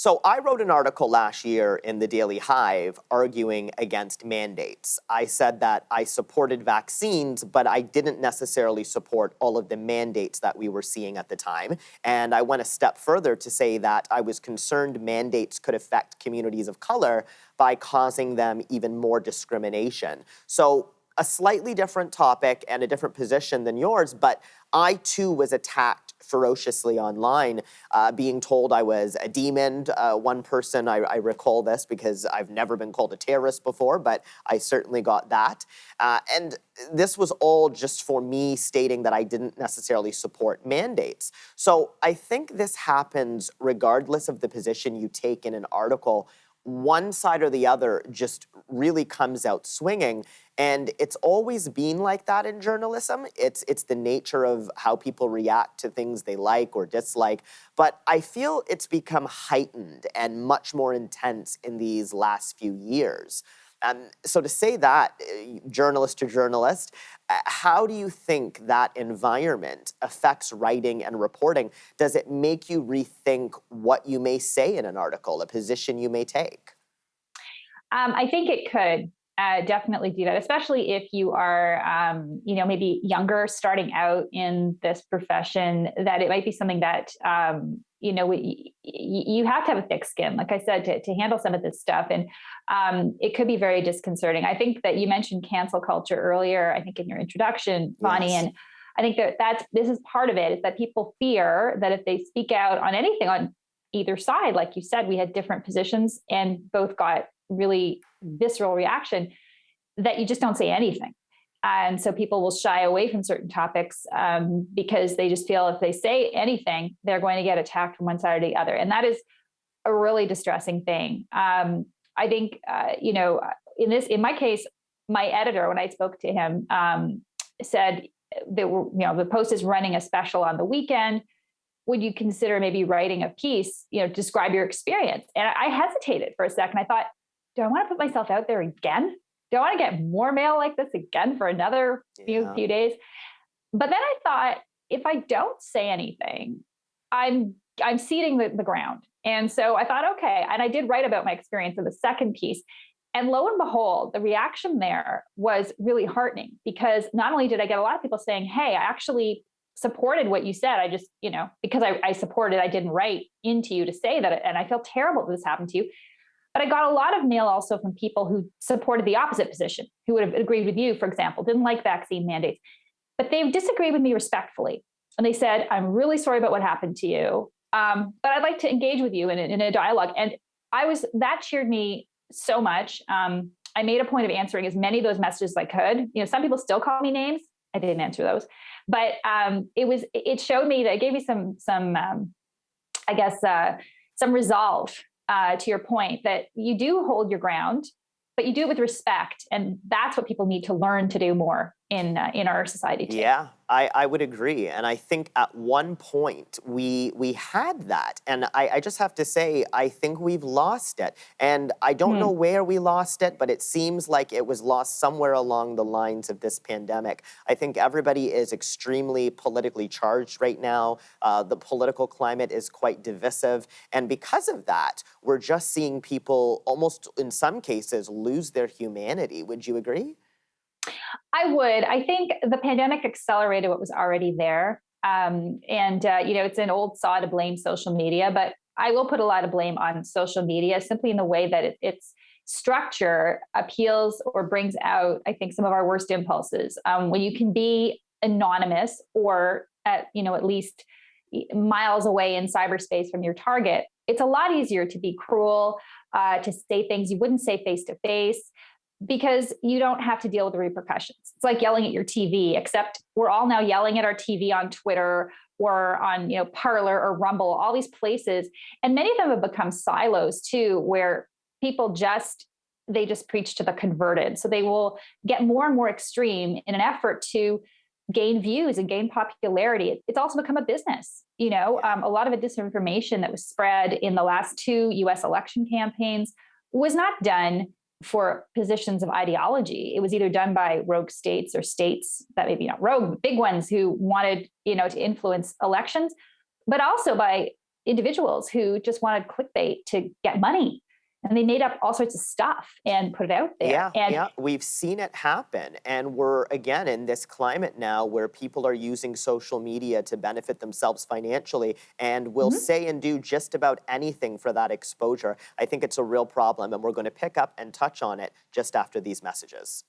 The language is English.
So I wrote an article last year in the Daily Hive arguing against mandates. I said that I supported vaccines, but I didn't necessarily support all of the mandates that we were seeing at the time. And I went a step further to say that I was concerned mandates could affect communities of color by causing them even more discrimination. So a slightly different topic and a different position than yours, but I too was attacked ferociously online, being told I was a demon. One person, I recall this because I've never been called a terrorist before, but I certainly got that. And this was all just for me stating that I didn't necessarily support mandates. So I think this happens regardless of the position you take in an article. One side or the other just really comes out swinging. And it's always been like that in journalism. It's the nature of how people react to things they like or dislike. But I feel it's become heightened and much more intense in these last few years. So to say that, journalist to journalist, how do you think that environment affects writing and reporting? Does it make you rethink what you may say in an article, a position you may take? I think it could definitely do that, especially if you are, maybe younger, starting out in this profession, that it might be something that, you have to have a thick skin, like I said, to handle some of this stuff. And it could be very disconcerting. I think that you mentioned cancel culture earlier, I think in your introduction, Vonny, Yes. and I think this is part of it, is that people fear that if they speak out on anything on either side, like you said, we had different positions and both got really visceral reaction, that you just don't say anything. And so people will shy away from certain topics because they just feel if they say anything, they're going to get attacked from one side or the other. And that is a really distressing thing. I think, in my case, my editor, when I spoke to him, said that the Post is running a special on the weekend. Would you consider maybe writing a piece, describe your experience? And I hesitated for a second. I thought, do I want to put myself out there again? Do I want to get more mail like this again for another few days? But then I thought, if I don't say anything, I'm ceding the ground. And so I thought, okay. And I did write about my experience in the second piece. And lo and behold, the reaction there was really heartening, because not only did I get a lot of people saying, hey, I actually supported what you said. I just, because I supported, I didn't write into you to say that. And I feel terrible that this happened to you. But I got a lot of mail also from people who supported the opposite position, who would have agreed with you, for example, didn't like vaccine mandates. But they disagreed with me respectfully. And they said, I'm really sorry about what happened to you, but I'd like to engage with you in a dialogue. And that cheered me so much. I made a point of answering as many of those messages as I could. Some people still call me names. I didn't answer those. But it showed me that it gave me some resolve. To your point, that you do hold your ground, but you do it with respect, and that's what people need to learn to do more in our society too. Yeah, I would agree. And I think at one point we had that. And I just have to say, I think we've lost it. And I don't know where we lost it, but it seems like it was lost somewhere along the lines of this pandemic. I think everybody is extremely politically charged right now. The political climate is quite divisive. And because of that, we're just seeing people almost, in some cases, lose their humanity. Would you agree? I would. I think the pandemic accelerated what was already there. It's an old saw to blame social media, but I will put a lot of blame on social media simply in the way that its structure appeals or brings out, I think, some of our worst impulses. When you can be anonymous or at least miles away in cyberspace from your target, it's a lot easier to be cruel, to say things you wouldn't say face to face, because you don't have to deal with the repercussions. It's like yelling at your TV, except we're all now yelling at our TV on Twitter or on, Parler or Rumble, all these places. And many of them have become silos too, where people just preach to the converted. So they will get more and more extreme in an effort to gain views and gain popularity. It's also become a business. A lot of the disinformation that was spread in the last 2 US election campaigns was not done for positions of ideology. It was either done by rogue states or states that maybe not rogue, but big ones who wanted, to influence elections, but also by individuals who just wanted clickbait to get money. And they made up all sorts of stuff and put it out there. Yeah, we've seen it happen. And we're, again, in this climate now where people are using social media to benefit themselves financially and will say and do just about anything for that exposure. I think it's a real problem, and we're going to pick up and touch on it just after these messages.